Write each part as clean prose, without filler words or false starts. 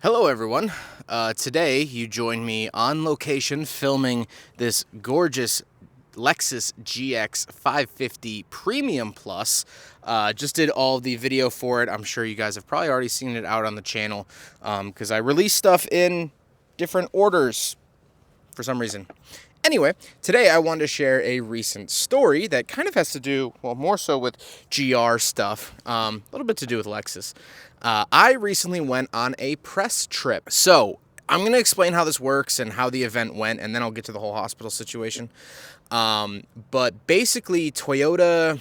Hello, everyone. Today, you join me on location filming this gorgeous Lexus GX 550 Premium Plus. Just did all the video for it. I'm sure you guys have probably already seen it out on the channel because I release stuff in different orders for some reason. Anyway, today I wanted to share a recent story that kind of has to do, well, more so with GR stuff, a little bit to do with Lexus. I recently went on a press trip. So I'm going to explain how this works and how the event went, and then I'll get to the whole hospital situation. But basically, Toyota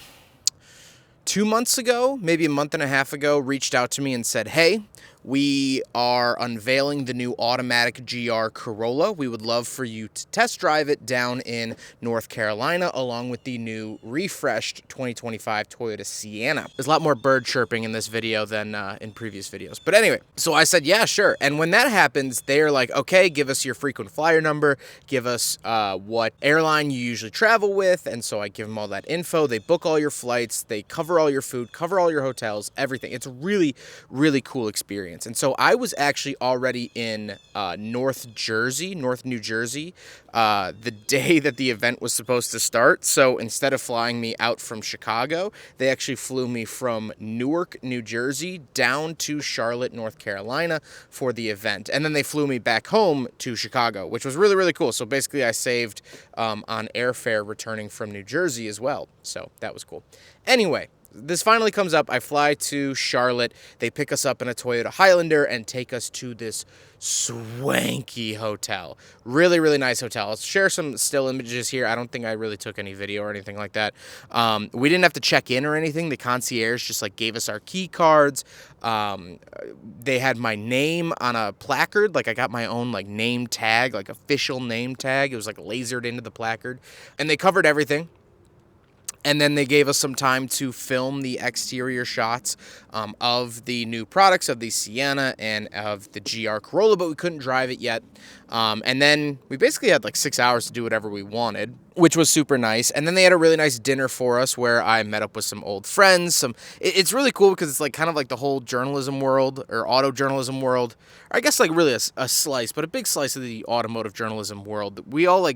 2 months ago, maybe a month and a half ago, reached out to me and said, hey, we are unveiling the new automatic GR Corolla. We would love for you to test drive it down in North Carolina along with the new refreshed 2025 Toyota Sienna. There's a lot more bird chirping in this video than in previous videos. But anyway, so I said, yeah, sure. And when that happens, they're like, okay, give us your frequent flyer number, give us what airline you usually travel with. And so I give them all that info. They book all your flights, they cover all your food, cover all your hotels, everything. It's a really, really cool experience. And so I was actually already in North New Jersey, the day that the event was supposed to start. So instead of flying me out from Chicago, they actually flew me from Newark, New Jersey, down to Charlotte, North Carolina for the event. And then they flew me back home to Chicago, which was really, really cool. So basically I saved on airfare returning from New Jersey as well. So that was cool. Anyway, this finally comes up. I fly to Charlotte. They pick us up in a Toyota Highlander and take us to this swanky hotel. Really, really nice hotel. I'll share some still images here. I don't think I really took any video or anything like that. We didn't have to check in or anything. The concierge just gave us our key cards. They had my name on a placard. I got my own name tag, official name tag. It was lasered into the placard, and they covered everything. And then they gave us some time to film the exterior shots of the new products, of the Sienna and of the GR Corolla, but we couldn't drive it yet. And then we basically had 6 hours to do whatever we wanted, which was super nice. And then they had a really nice dinner for us where I met up with some old friends. It's really cool because it's kind of the whole journalism world or auto journalism world. Or I guess really a slice, but a big slice of the automotive journalism world. We all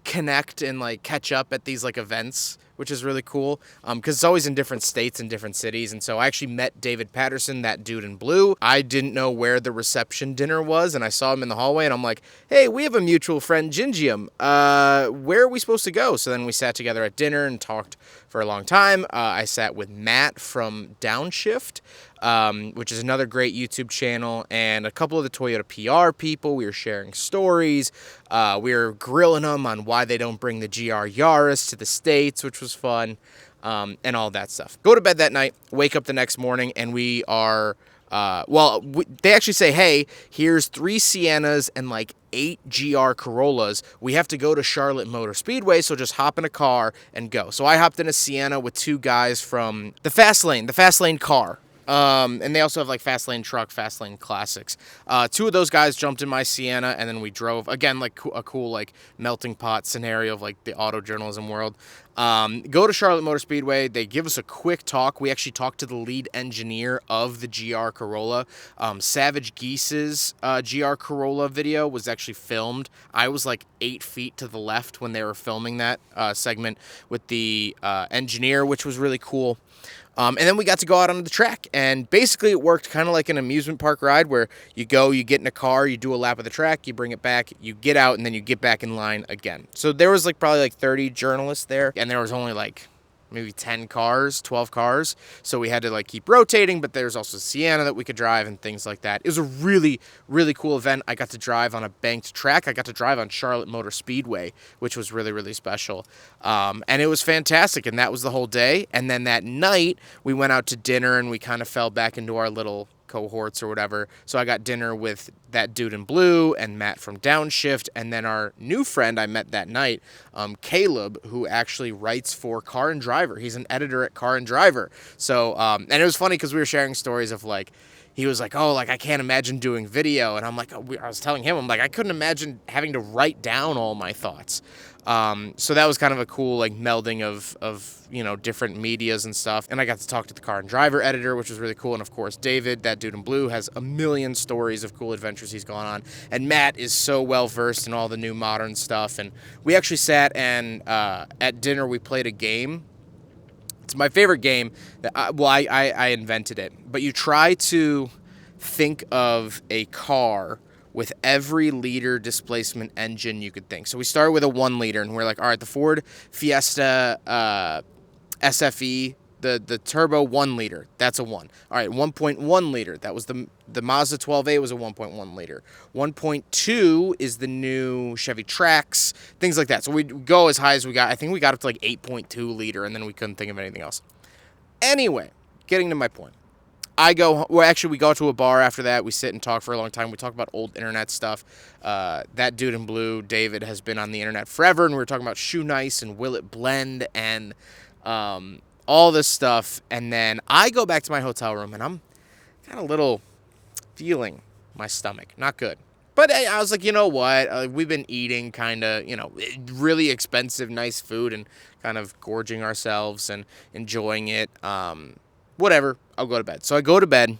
connect and catch up at these events, which is really cool because it's always in different states and different cities. And so I actually met David Patterson, that dude in blue. I didn't know where the reception dinner was, and I saw him in the hallway, and I'm like, hey, we have a mutual friend, Gingium. Where are we supposed to go? So then we sat together at dinner and talked for a long time. I sat with Matt from Downshift, which is another great YouTube channel, and a couple of the Toyota PR people. We were sharing stories. We were grilling them on why they don't bring the GR Yaris to the States, which was fun, and all that stuff. Go to bed that night, wake up the next morning, and we are, they actually say, hey, here's 3 Siennas and 8 GR Corollas. We have to go to Charlotte Motor Speedway, so just hop in a car and go. So I hopped in a Sienna with 2 guys from the Fast Lane car. And they also have Fast Lane truck, Fast Lane classics. 2 of those guys jumped in my Sienna, and then we drove again, a cool melting pot scenario of the auto journalism world. Go to Charlotte Motor Speedway. They give us a quick talk. We actually talked to the lead engineer of the GR Corolla. Savage Geese's GR Corolla video was actually filmed. I was 8 feet to the left when they were filming that segment with the engineer, which was really cool. And then we got to go out on the track, and basically it worked kind of like an amusement park ride where you go, you get in a car, you do a lap of the track, you bring it back, you get out, and then you get back in line again. So there was probably 30 journalists there, and there was only maybe 10 cars, 12 cars. So we had to keep rotating, but there's also Sienna that we could drive and things like that. It was a really, really cool event. I got to drive on a banked track. I got to drive on Charlotte Motor Speedway, which was really, really special. And it was fantastic. And that was the whole day. And then that night we went out to dinner and we kind of fell back into our little cohorts or whatever. So I got dinner with that dude in blue and Matt from Downshift, and then our new friend I met that night, Caleb, who actually writes for Car and Driver. He's an editor at Car and Driver. So and it was funny because we were sharing stories of he was like, oh, like I can't imagine doing video. And I'm like, I was telling him, I'm like, I couldn't imagine having to write down all my thoughts. So that was kind of a cool like melding of different medias and stuff. And I got to talk to the car and driver editor, which was really cool. And of course, David, that dude in blue, has a million stories of cool adventures he's gone on. And Matt is so well versed in all the new modern stuff. And we actually sat and at dinner we played a game. It's my favorite game. I invented it. But you try to think of a car with every liter displacement engine you could think. So we started with a 1 liter, and we're like, all right, the Ford Fiesta SFE, the turbo 1 liter, that's a 1. All right, 1.1 liter, that was the Mazda 12A was a 1.1 liter. 1.2 is the new Chevy Trax, things like that. So we'd go as high as we got. I think we got up to like 8.2 liter, and then we couldn't think of anything else. Anyway, getting to my point. We go to a bar after that. We sit and talk for a long time. We talk about old internet stuff. That dude in blue, David, has been on the internet forever, and we were talking about Shoe Nice and Will It Blend and all this stuff. And then I go back to my hotel room, and I'm kind of a little feeling my stomach. Not good. But I was like, you know what? We've been eating kind of, really expensive, nice food and kind of gorging ourselves and enjoying it. Whatever, I'll go to bed. So I go to bed,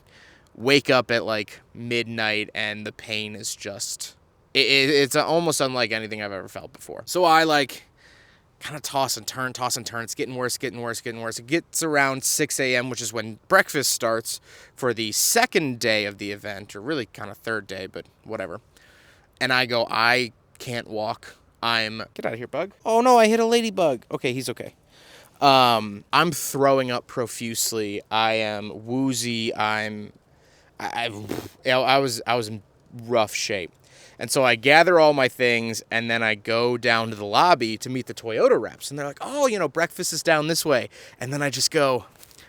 wake up at like midnight, and the pain is just, it's almost unlike anything I've ever felt before. So I like kind of toss and turn. It's getting worse. It gets around 6 a.m., which is when breakfast starts for the second day of the event, or really kind of third day, but whatever. And I go, I can't walk. Get out of here, bug. Oh no, I hit a ladybug. Okay, he's okay. I'm throwing up profusely. I am woozy. I was in rough shape. And so I gather all my things, and then I go down to the lobby to meet the Toyota reps. And they're like, oh, breakfast is down this way. And then I just go,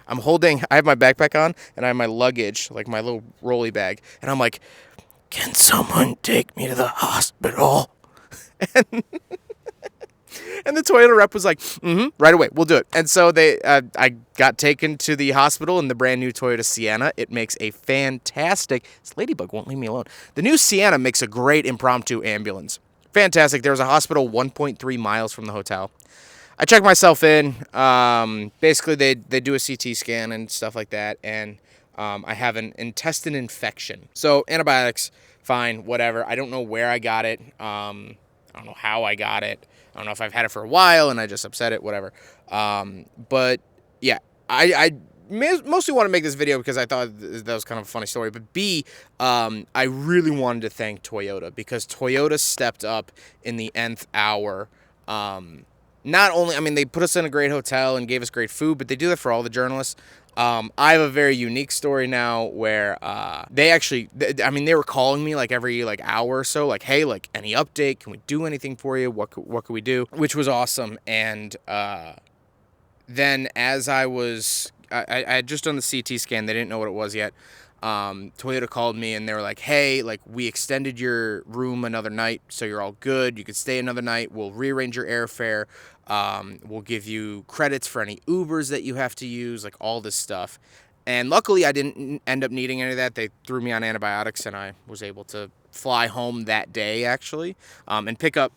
I have my backpack on, and I have my luggage, like my little rolly bag. And I'm like, can someone take me to the hospital? And the Toyota rep was like, right away, we'll do it. And so I got taken to the hospital in the brand new Toyota Sienna. It makes a fantastic, this ladybug won't leave me alone. The new Sienna makes a great impromptu ambulance. Fantastic. There was a hospital 1.3 miles from the hotel. I check myself in. Basically, they do a CT scan and stuff like that. And I have an intestine infection. So antibiotics, fine, whatever. I don't know where I got it. I don't know how I got it. I don't know if I've had it for a while and I just upset it, whatever. But yeah, I mostly want to make this video because I thought that was kind of a funny story. But B, I really wanted to thank Toyota because Toyota stepped up in the nth hour. Not only, they put us in a great hotel and gave us great food, but they do that for all the journalists. I have a very unique story now where they were calling me like every hour or so, like, hey, like any update? Can we do anything for you? What could we do? Which was awesome. And then as I had just done the CT scan, they didn't know what it was yet. Toyota called me and they were like, hey, like we extended your room another night, so you're all good. You could stay another night. We'll rearrange your airfare. We'll give you credits for any Ubers that you have to use, like all this stuff. And luckily I didn't end up needing any of that. They threw me on antibiotics and I was able to fly home that day actually, and pick up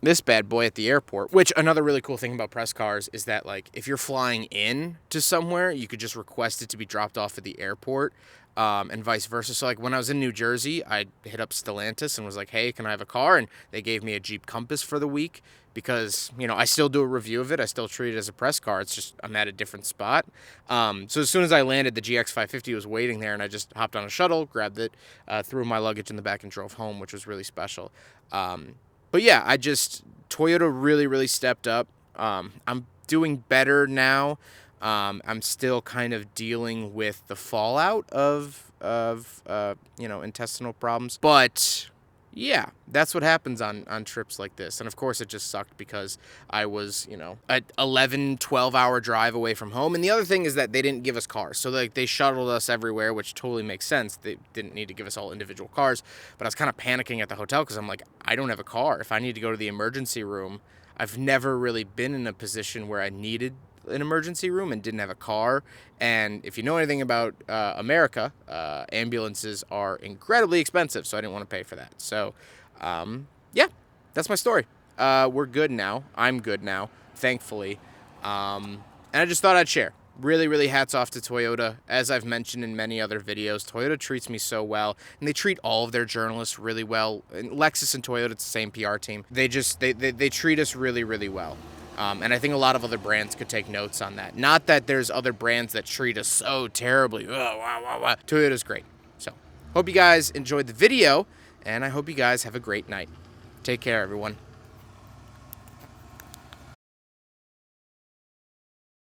this bad boy at the airport. Which another really cool thing about press cars is that like if you're flying in to somewhere, you could just request it to be dropped off at the airport, and vice versa. So like when I was in New Jersey, I hit up Stellantis and was like, hey, can I have a car? And they gave me a Jeep Compass for the week because, I still do a review of it. I still treat it as a press car. It's just I'm at a different spot. So as soon as I landed, the GX550 was waiting there and I just hopped on a shuttle, grabbed it, threw my luggage in the back and drove home, which was really special. But yeah, Toyota really, really stepped up. I'm doing better now. I'm still kind of dealing with the fallout of intestinal problems. But yeah, that's what happens on trips like this. And of course, it just sucked because I was, an 11, 12-hour drive away from home. And the other thing is that they didn't give us cars. So like they shuttled us everywhere, which totally makes sense. They didn't need to give us all individual cars. But I was kind of panicking at the hotel because I'm like, I don't have a car. If I need to go to the emergency room, I've never really been in a position where I needed an emergency room and didn't have a car. And if you know anything about America, ambulances are incredibly expensive, so I didn't want to pay for that. So, yeah, that's my story. We're good now. I'm good now, thankfully. And I just thought I'd share. Really, really hats off to Toyota. As I've mentioned in many other videos, Toyota treats me so well, and they treat all of their journalists really well. And Lexus and Toyota, it's the same PR team. They treat us really, really well. And I think a lot of other brands could take notes on that. Not that there's other brands that treat us so terribly. Toyota's great. So, hope you guys enjoyed the video, and I hope you guys have a great night. Take care, everyone.